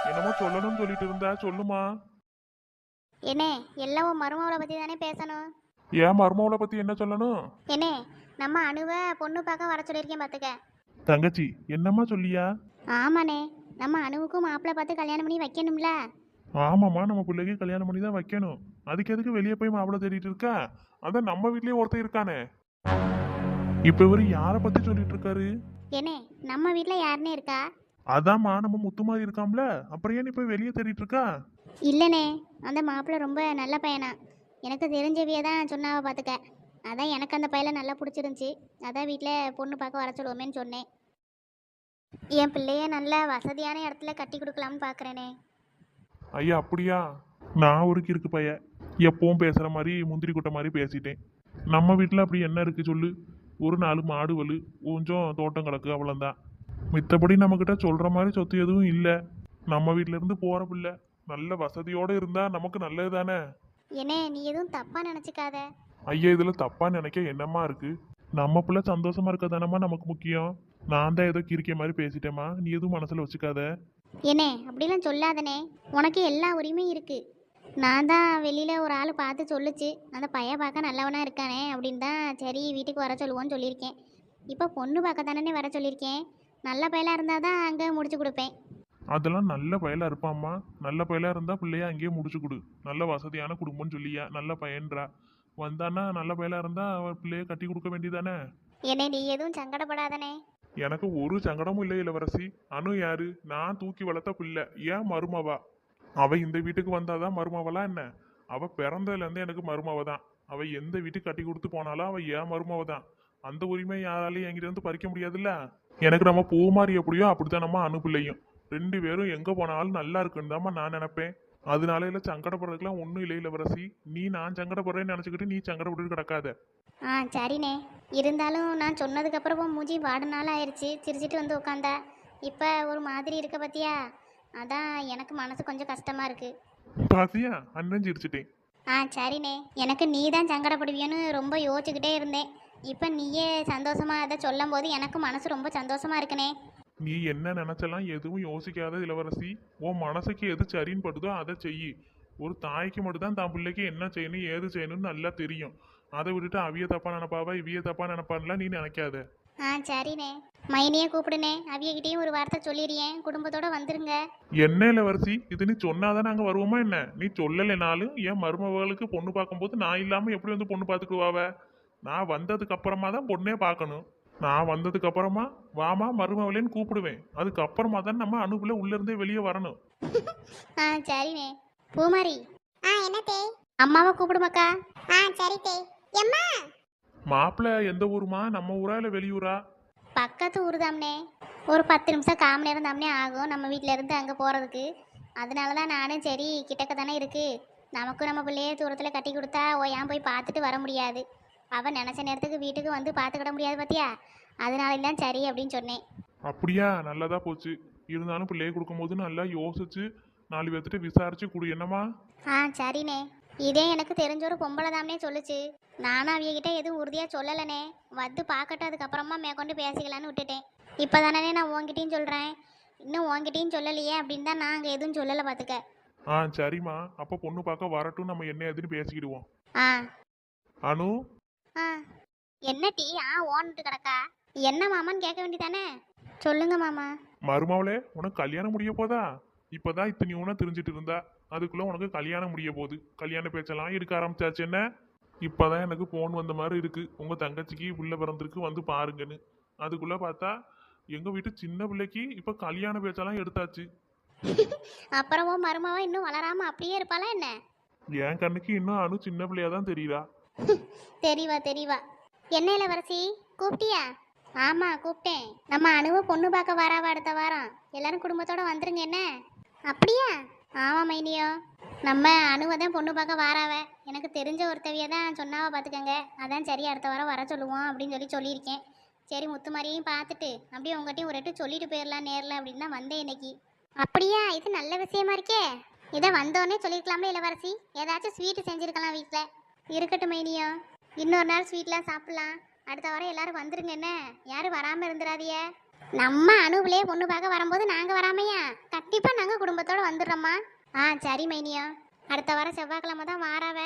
என்னமோ சொல்லணும்னு சொல்லிட்டு இருந்தா, சொல்லுமா. என்னே, எல்லாம் உன் மருமவளை பற்றி தானே பேசணும். ஏன் மருமவளை பத்தி என்ன சொல்லணும்? என்னே, நம்ம அணுவை பொண்ணு பார்க்க வர சொல்லியிருக்கேன் பார்த்துக்க. தங்கச்சி, என்னம்மா சொல்லியா? ஆமாண்ணே, நம்ம அணுவுக்கும் மாப்பிள்ளை பார்த்து கல்யாணம் பண்ணி வைக்கணும்ல. ஆமாம்மா, நம்ம பிள்ளைக்கு கல்யாணம் பண்ணி தான் வைக்கணும். அதுக்கு எதுக்கு வெளியே போய் மாப்பிள்ளை தேடிட்டு இருக்கா? அதான் நம்ம வீட்லயே ஒருத்தன் இருக்கானே. இப்ப இவரு யாரை பத்தி சொல்லிட்டு இருக்காரு? என்னே, நம்ம வீட்டில் யாருன்னே இருக்கா? அதாம்மா, நம்ம முத்துமாரி இருக்காம்ல, அப்புறம் ஏன் நீ போய் வெளியே தேடிட்டு இருக்கா? இல்லைண்ணே, அந்த மாப்பிள்ளை ரொம்ப நல்ல பையனா. எனக்கு தெரிஞ்சவிய தான் சொன்னாவ பார்த்துக்க. அதான் எனக்கு அந்த பையனை நல்லா பிடிச்சிருந்துச்சி. அதான் வீட்டில் பொண்ணு பார்க்க வர சொல்லுவோமேன்னு சொன்னேன். என் பிள்ளைய நல்ல வசதியான இடத்துல கட்டி கொடுக்கலாம்னு பார்க்குறேனே. ஐயா, அப்படியா? நான் ஒரு கிறுக்கு பைய, எப்பவும் பேசுற மாதிரி முந்திரி குட்டை மாதிரி பேசிட்டேன். நம்ம வீட்டில் அப்படி என்ன இருக்கு சொல்லு? ஒரு 4 மாடு வலு, கொஞ்சம் தோட்டம் கிடக்கு, அவ்வளோதான். மித்தபடி நம்மக்கிட்ட சொல்ற மாதிரி சொத்து எதுவும் இல்லை. நம்ம வீட்ல இருந்து போற பிள்ளை நல்ல வசதியோட இருந்தா நமக்கு நல்லது தானே. என்னே, நீ எதுவும் தப்பாக நினச்சிக்காத. ஐயா, இதுல தப்பா நினைக்க என்னம்மா இருக்கு? நம்ம பிள்ளை சந்தோஷமா இருக்க தானம்மா நமக்கு முக்கியம். நான் தான் ஏதோ கிறுக்கிய மாதிரி பேசிட்டேம்மா, நீ எதுவும் மனசுல வச்சுக்காத. என்னே, அப்படிலாம் சொல்லாதனே. உனக்கு எல்லா உரிமையும் இருக்குது. நான் தான் வெளியில் ஒரு ஆள் பார்த்து சொல்லுச்சு, அந்த பையன் பார்க்க நல்லவனாக இருக்கானே அப்படின்னு தான் சரி வீட்டுக்கு வர சொல்லுவோன்னு சொல்லியிருக்கேன். இப்போ பொண்ணு பார்க்க தானே வர சொல்லியிருக்கேன். நல்ல பையலாக இருந்தால் தான் அங்கே முடிச்சு கொடுப்பேன். அதெல்லாம் நல்ல பயலா இருப்பாம்மா. நல்ல பயலா இருந்தா பிள்ளைய அங்கேயே முடிச்சு கொடு. நல்ல வசதியான குடும்பம்னு சொல்லியா நல்ல பையன்றா. வந்தான்னா நல்ல பயலா இருந்தா அவன் பிள்ளைய கட்டி கொடுக்க வேண்டியதானே. என்னே, நீ எதுவும் சங்கடப்படாதனே. எனக்கு ஒரு சங்கடமும் இல்லை இளவரசி. அனு யாரு? நான் தூக்கி வளர்த்த பிள்ளை, ஏன் மருமவா. அவ இந்த வீட்டுக்கு வந்தாதான் மருமவளா என்ன? அவ பிறந்ததுல இருந்து எனக்கு மருமவ தான். அவ எந்த வீட்டுக்கு கட்டி கொடுத்து போனாலும் அவ ஏன் மருமவ தான். அந்த உரிமை யாராலையும் என்கிட்ட இருந்து பறிக்க முடியாதுல்ல. எனக்கு நம்ம பூமாரி எப்படியோ அப்படித்தான் நம்ம அனு பிள்ளையும். 2 பேரும் எங்க போனாலும் நல்லா இருக்குன்னு தான் நான் நினைப்பேன். அதனால இல்ல, சங்கடப்படுறதுக்குலாம் ஒன்றும் இல்லை இளவரசி. நீ நான் சங்கடப்படுறேன்னு நினச்சிக்கிட்டு நீ சங்கடப்பட்டு கிடக்காத. ஆ, சரிண்ணே. இருந்தாலும் நான் சொன்னதுக்கப்புறம் மூஞ்சி வாடு நாள் ஆயிடுச்சு, சிரிச்சிட்டு வந்து உட்காந்தா. இப்போ ஒரு மாதிரி இருக்க பத்தியா. அதான் எனக்கு மனசு கொஞ்சம் கஷ்டமாக இருக்குது. பாத்தியா, அண்ணன் சிரிச்சிட்டேன். ஆ, சரிண்ணே. எனக்கு நீ தான் சங்கடப்படுவியோன்னு ரொம்ப யோசிச்சுக்கிட்டே இருந்தேன். இப்போ நீயே சந்தோஷமாக அதை சொல்லும் போது எனக்கு மனசு ரொம்ப சந்தோஷமாக இருக்குனே. நீ என்ன நினைச்சலாம் எதுவும் யோசிக்காத இளவரசி. உன் மனசுக்கு எது சரின்னு படுதோ அதை செய். ஒரு தாய்க்கு மட்டும்தான் தான் பிள்ளைக்கு என்ன செய்யணும் ஏது செய்யணும்னு நல்லா தெரியும். அதை விட்டுட்டு அவிய தப்பா நினைப்பாவா இவிய தப்பா நினைப்பான்லாம் நீ நினைக்காத. ஆ, சரிண்ணே. மைனியே கூப்பிடுனே, அவியகிட்டையும் ஒரு வார்த்தை சொல்லிடுறேன், குடும்பத்தோட வந்துருங்க. என்ன இளவரசி, இது நீ சொன்னாதான் நாங்க வருவோமா என்ன? நீ சொல்லலைனாலும் என் மருமகளுக்கு பொண்ணு பார்க்கும்போது நான் இல்லாம எப்படி வந்து பொண்ணு பார்த்துக்குவாவ? நான் வந்ததுக்கு அப்புறமா தான் பொண்ணே பார்க்கணும். நான் வந்ததுக்கு அப்புறமா வாமா மருமவளேன்னு கூப்பிடுவேன். அதுக்கப்புறமா தான் நம்ம அனுப்புல உள்ள இருந்தே வெளியே வரணும். ஆ, சரிண்ணே. பூமாரி, என்னத்தே? அம்மாவை கூப்பிடுமாக்கா. சரி தே. எம்மா. மாப்பிள்ளை எந்த ஊருமா? நம்ம ஊரா இல்ல வெளியூரா? பக்கத்து ஊர் தாம்னே. ஒரு 10 நிமிஷம் 1/4 மணி நேரம் தாம்னே ஆகும் நம்ம வீட்டில் இருந்து அங்கே போகிறதுக்கு. அதனால தான் நானும் சரி கிட்டக்க தானே இருக்குது, நமக்கும் நம்ம பிள்ளையே தூரத்தில் கட்டி கொடுத்தா ஏன் போய் பார்த்துட்டு வர முடியாது. அவன் நினச்ச நேரத்துக்கு வீட்டுக்கு வந்து பார்த்துக்கிட முடியாது பார்த்தியா. அதனால தான் சரி அப்படின்னு சொன்னேன். அப்படியா? நல்லதா போச்சு. இருந்தாலும் பிள்ளைய கொடுக்கும்போது நல்லா யோசிச்சு 4 பேர்த்திட்ட விசாரிச்சு கொடு, என்னம்மா? ஆ, சரிண்ணே. இதே எனக்கு தெரிஞ்ச ஒரு பொம்பளை தாம்னே சொல்லுச்சு. நானும் அவியகிட்ட எதுவும் உறுதியாக சொல்லலைனே. வந்து பார்க்கட்டும், அதுக்கப்புறமா மேற்கொண்டு பேசிக்கலான்னு விட்டுட்டேன். இப்போ தானே நான் உங்ககிட்டையும் சொல்கிறேன், இன்னும் உங்ககிட்டையும் சொல்லலையே அப்படின்னு தான் நான் அங்கே எதுவும் சொல்லலை பார்த்துக்க. சரிம்மா, அப்போ பொண்ணு பார்க்க வரட்டும், நம்ம என்ன ஏதுன்னு பேசிக்கிடுவோம். ஆ. அனு. ஆ, என்ன டீ ஓன்ட்டு கிடக்கா? என்ன மாமான்னு கேட்க வேண்டியதானே. சொல்லுங்க மாமா. மருமவளே, உனக்கு கல்யாணம் முடிய போதா? இப்பதான் இத்தனை ஊனா தெரிஞ்சிட்டு இருந்தா, அதுக்குள்ள உனக்கு கல்யாணம் முடிய போகுது. கல்யாண பேச்செல்லாம் எடுக்க ஆரம்பிச்சாச்சு என்ன? இப்பதான் எனக்கு போன் வந்த மாதிரி இருக்கு, உங்க தங்கச்சிக்கு புள்ள பிறந்திருக்கு வந்து பாருங்கன்னு. அதுக்குள்ள பார்த்தா எங்க வீட்டு சின்ன பிள்ளைக்கு இப்ப கல்யாண பேச்செல்லாம் எடுத்தாச்சு. அப்புறமோ மருமாவா இன்னும் வளராம அப்படியே இருப்பாளா என்ன? என் கண்ணுக்கு இன்னும் அனு சின்ன பிள்ளையா தான் தெரியுறா. தெரியவா தெரியவா. என்ன இளவரசி, கூப்பிட்டியா? ஆமா, கூப்பிட்டேன். நம்ம அணுவை பொண்ணு பார்க்க வராவா அடுத்த வாரம். எல்லாரும் குடும்பத்தோட வந்துருங்க என்ன? அப்படியா? ஆமா மைனியோ, நம்ம அணுவை தான் பொண்ணு பார்க்க வாராவ. எனக்கு தெரிஞ்ச ஒருத்தவிய தான் சொன்னாவ பார்த்துக்கங்க. அதான் சரி அடுத்த வாரம் வர சொல்லுவோம் அப்படின்னு சொல்லியிருக்கேன். சரி முத்து மாதிரியும் பார்த்துட்டு அப்படியே உங்கள்கிட்டையும் ஒரு எட்டு சொல்லிட்டு போயிடலாம் நேரில் அப்படின்னு தான் வந்தேன் இன்னைக்கு. அப்படியா? இது நல்ல விஷயமா இருக்கே. இதை வந்தோடனே சொல்லியிருக்கலாமே இளவரசி. ஏதாச்சும் ஸ்வீட்டு செஞ்சுருக்கலாம் வீட்டில். இருக்கட்டும் மைனியோ, இன்னொரு நாள் ஸ்வீட்லாம் சாப்பிட்லாம். அடுத்த வாரம் எல்லாரும் வந்துருங்க என்ன? யாரும் வராமல் இருந்துடாதிய. நம்ம அனுவிலே பொண்ணு பார்க்க வரும்போது நாங்க வராமையா கண்டிப்பா நாங்க குடும்பத்தோட வந்துடுறோம்மா. சரி மைனியா. அடுத்த வாரம் செவ்வாய்க்கிழமை தான் வாராவ.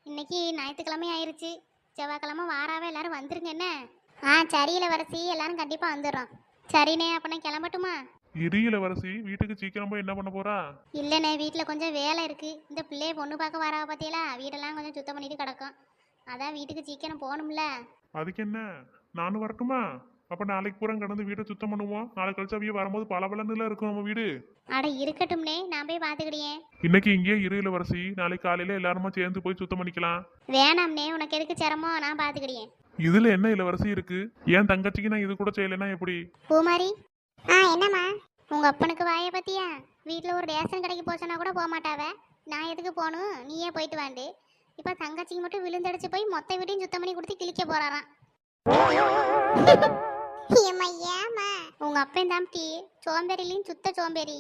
இன்னைக்கு ஞாயிற்றுக்கிழமை ஆயிருச்சு. செவ்வாய்க்கிழமை வாராவ, எல்லாரும் வந்துருங்க என்ன. சரி இளவரசி, எல்லாரும் கண்டிப்பா வந்துடுறோம். சரிண்ணே, அப்ப நான் கிளம்பட்டுமா? இரு இளவரசி, வீட்டுக்கு சீக்கிரம் போய் என்ன பண்ண போறா? இல்லைண்ணே, வீட்டில் கொஞ்சம் வேலை இருக்கு. இந்த பிள்ளைய பொண்ணு பார்க்க வராவ பார்த்தீங்களா, வீடெல்லாம் கொஞ்சம் சுத்தம் பண்ணிட்டு கிடக்கும். அதான் வீட்டுக்கு சீக்கிரம் போகணும்ல. அதுக்கு என்ன, நானும் வரட்டுமா? அப்ப நாளைக்கு பூரா கடந்து வீட்டை சுத்தம் பண்ணுவோம். நாளை கழிச்சு அவிய வரும்போது பளபளன்னு இருக்கும் நம்ம வீடு. அட இருக்கட்டும்னே, நான் போய் பார்த்துக்கிடியேன். இன்னைக்கு இங்கேயே இரு இளவரசி, நாளைக்கு காலையில எல்லாருமா சேர்ந்து போய் சுத்தம் பண்ணிக்கலாம். வேணாம்னே, உனக்கு எதுக்கு சிரமம், நான் பார்த்துக்கிடியேன். இதுல என்ன இளவரசி இருக்கு? ஏன் தங்கச்சிக்கு நான் இது கூட செய்யலைன்னா எப்படி? பூமாரி, என்னம்மா? உங்க அப்பனுக்கு வாயை பத்தியா? வீட்டில் ஒரு ரேஷன் கடைக்கு போச்சோன்னா கூட போக மாட்டாவ. நான் எதுக்கு போகணும், நீயே போயிட்டு வாண்டு. இப்போ தங்கச்சிக்கு மட்டும் விழுந்தடிச்சு போய் மொத்த வீட்டையும் சுத்தம் பண்ணி கொடுத்து கிழிக்க போறாராம். ஏம்மா ஏம்மா? உங்க அப்பன் தான் டீ சோம்பேறிலையும் சுத்த சோம்பேறி.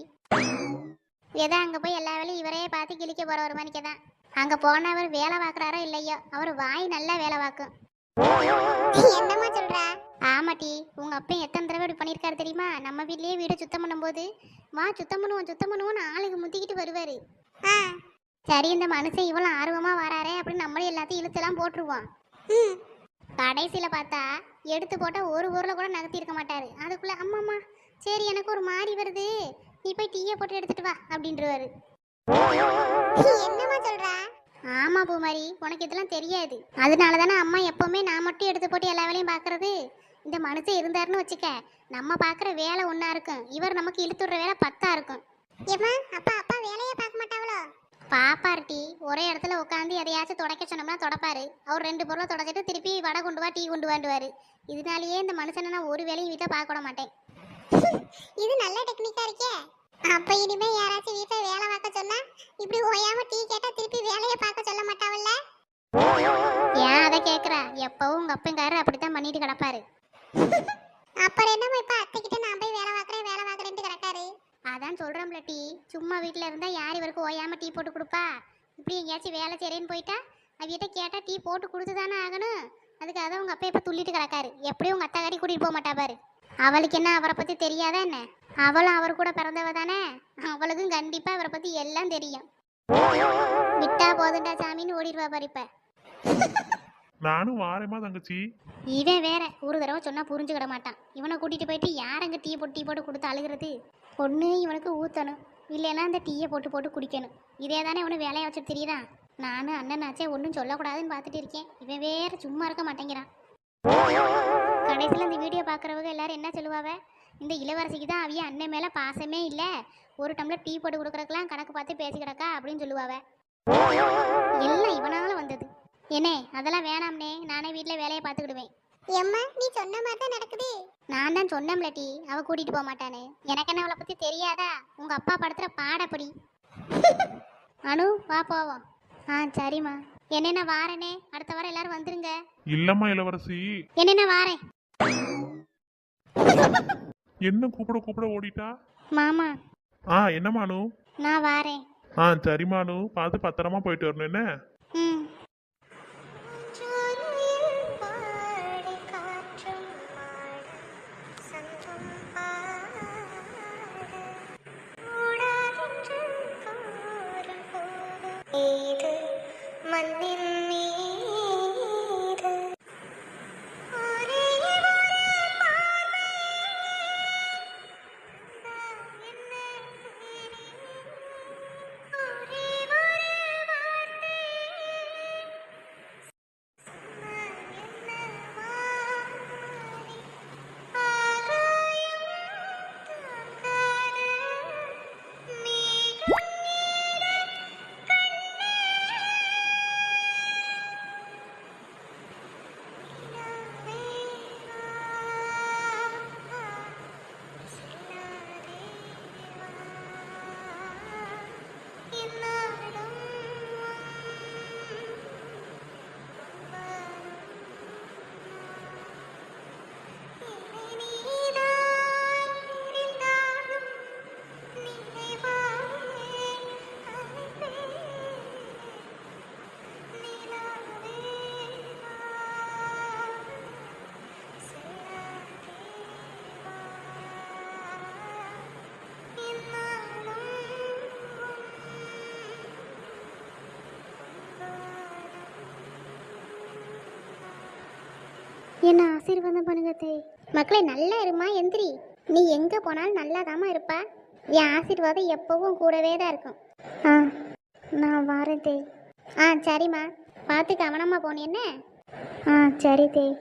ஏதோ அங்க போய் எல்லா வேலையும் இவரையே பார்த்து கிழிக்க போற ஒரு மணிக்கு தான். அங்க போன அவர் வேலை பார்க்கறாரோ இல்லையோ, அவர் வாய் நல்லா வேலை பார்க்கும். என்னம்மா சொல்ற? ஆமா டீ, உங்க அப்பன் எத்தனை தடவை இப்படி பண்ணியிருக்காரு தெரியுமா? நம்ம வீட்லயே வீடை சுத்தம் பண்ணும்போது வா சுத்தம் பண்ணுவோம்னு ஆளுக்கு முத்திக்கிட்டு வருவாரு. ஆ, சரி, இந்த மனுஷன் இவ்வளவு ஆர்வமா வராரே அப்படின்னு நம்மளும் எல்லாத்தையும் இழுத்தெல்லாம் போட்டுருவோம். ம், கடைசியில பார்த்தா எடுத்து போட்டா ஒரு ஊர்ல கூட நகர்த்தி இருக்க மாட்டாரு. அதுக்குள்ள அம்மாம்மா சரி எனக்கு ஒரு மாறி வருது, நீ போய் டீயை போட்டு எடுத்துட்டு வா அப்படின்றவாரு. என்னம்மா சொல்ற? ஆமா பூமாரி, உனக்கு இதெல்லாம் தெரியாது. அதனால தானே அம்மா எப்பவுமே நான் மட்டும் எடுத்து போட்டு எல்லா வேலையும் பார்க்கறது. இந்த மனுஷன் இருந்தாருன்னு வச்சுக்க, நம்ம பார்க்குற வேலை ஒன்றா இருக்கும், இவர் நமக்கு இழுத்துடுற வேலை 10ஆ இருக்கும். ஏம்மா, அப்பா வேலையை பார்க்க மாட்டாவளோ? பாப்பாரு டீ ஒரே இடத்துல உட்காந்து எதையாச்சும் துடைக்க சொன்னோம்னா தொடப்பாரு. அவர் 2 பொருளை தொடச்சிட்டு திருப்பி வடை கொண்டு வா டீ கொண்டு வாண்டுவாரு. இதனாலேயே இந்த மனுஷனை நான் ஒரு வேலையும் வீட்டை பார்க்க விட மாட்டேன். இது நல்ல டெக்னிக்கா இருக்கே. அப்ப இனிமே யாராச்சும் வீட்டை வேலை பார்க்க சொன்னா இப்படி ஓயாம டீ கேட்டா திருப்பி வேலையை பார்க்க சொல்ல மாட்டாவல்ல? ஏன் அதை கேட்குற? எப்பவும் உங்க அப்பங்காரர் அப்படித்தான் பண்ணிட்டு கிடப்பாரு. அப்புறம் என்னம்மா இப்ப அத்தைக்கிட்ட நான் போய் வேலை பார்க்கறேன்ட்டு கிடக்காரு? அதான் சொல்கிறோம்ல டீ, சும்மா வீட்டில் இருந்தால் யார் இவருக்கு ஓயாம டீ போட்டு கொடுப்பா? இப்படி எங்கேயாச்சும் வேலை செய்கிறேன்னு போயிட்டா அவிட்ட கேட்டால் டீ போட்டு கொடுத்து தானே ஆகணும். அதுக்காக தான் உங்கள் அப்பா இப்போ துள்ளிட்டு கிடக்காரு. எப்படியும் உங்கள் அத்தை காட்டி கூட்டிகிட்டு போக மாட்டா பாரு. அவளுக்கு என்ன அவரை பற்றி தெரியாதா என்ன? அவளும் அவர் கூட பிறந்தவ தானே, அவளுக்கும் கண்டிப்பாக அவரை பற்றி எல்லாம் தெரியும். விட்டா போதுண்டா சாமின்னு ஓடிடுவா பாரு இப்போ. நானும் வாரேமா தங்கச்சி. இவன் வேற ஒரு தடவை சொன்னா புரிஞ்சுக்கிட மாட்டான். இவனை கூட்டிட்டு போயிட்டு யார் அங்கே டீ போட்டு கொடுத்து அழுகிறது? பொண்ணு இவனுக்கு ஊற்றணும், இல்லைன்னா அந்த டீயை போட்டு குடிக்கணும். இதே தானே இவனு வேலையை வச்சுட்டு தெரியுதான். நானும் அண்ணனாச்சே ஒன்றும் சொல்லக்கூடாதுன்னு பார்த்துட்டு இருக்கேன். இவன் வேற சும்மா இருக்க மாட்டேங்கிறான். கடைசியில் இந்த வீடியோ பார்க்குறவங்க எல்லாரும் என்ன சொல்லுவாவ? இந்த இளவரசிக்கு தான் அவிய அண்ணன் மேலே பாசமே இல்லை, ஒரு டம்ளர் டீ போட்டு கொடுக்குறதுக்கெல்லாம் கணக்கு பார்த்து பேசிக்கிடக்கா அப்படின்னு சொல்லுவாவ. எல்லாம் இவனால வந்தது. என்னே அதெல்லாம் வேணாம்னே, நானே வீட்டில் வேலையை பார்த்துக்கிடுவேன். எம்மா, நீ சொன்ன மாதிரி தான் நடக்குது. நான் தான் சொன்னேன்ல டீ, அவ கூட்டிட்டு போக மாட்டானே. எனக்கு என்ன அவளை பற்றி தெரியாதா? உங்க அப்பா படுத்துற பாடப்படி. அனு வா போவோம். சரிம்மா. என்னென்ன வாரனே, அடுத்த வாரம் எல்லாரும் வந்துருங்க. இல்லம்மா இளவரசி. என்னென்ன வாரேன். என்ன கூப்பிட ஓடிட்டா? மாமா என்னம்மா அனு? நான் வாரேன். சரிம்மா அனு, பார்த்து பத்திரமா போயிட்டு வரணும் என்ன? ம். என்ன ஆசீர்வாதம் பண்ணுங்க தேய். மக்களே நல்லா இருமா, எந்திரி. நீ எங்க போனாலும் நல்லாதாம்மா இருப்பா. என் ஆசீர்வாதம் எப்பவும் கூடவே தான் இருக்கும். ஆ, நான் வாரேன் தேய். ஆ சரிம்மா, பார்த்து கவனமா போனேன் என்ன. ஆ சரி தேய்.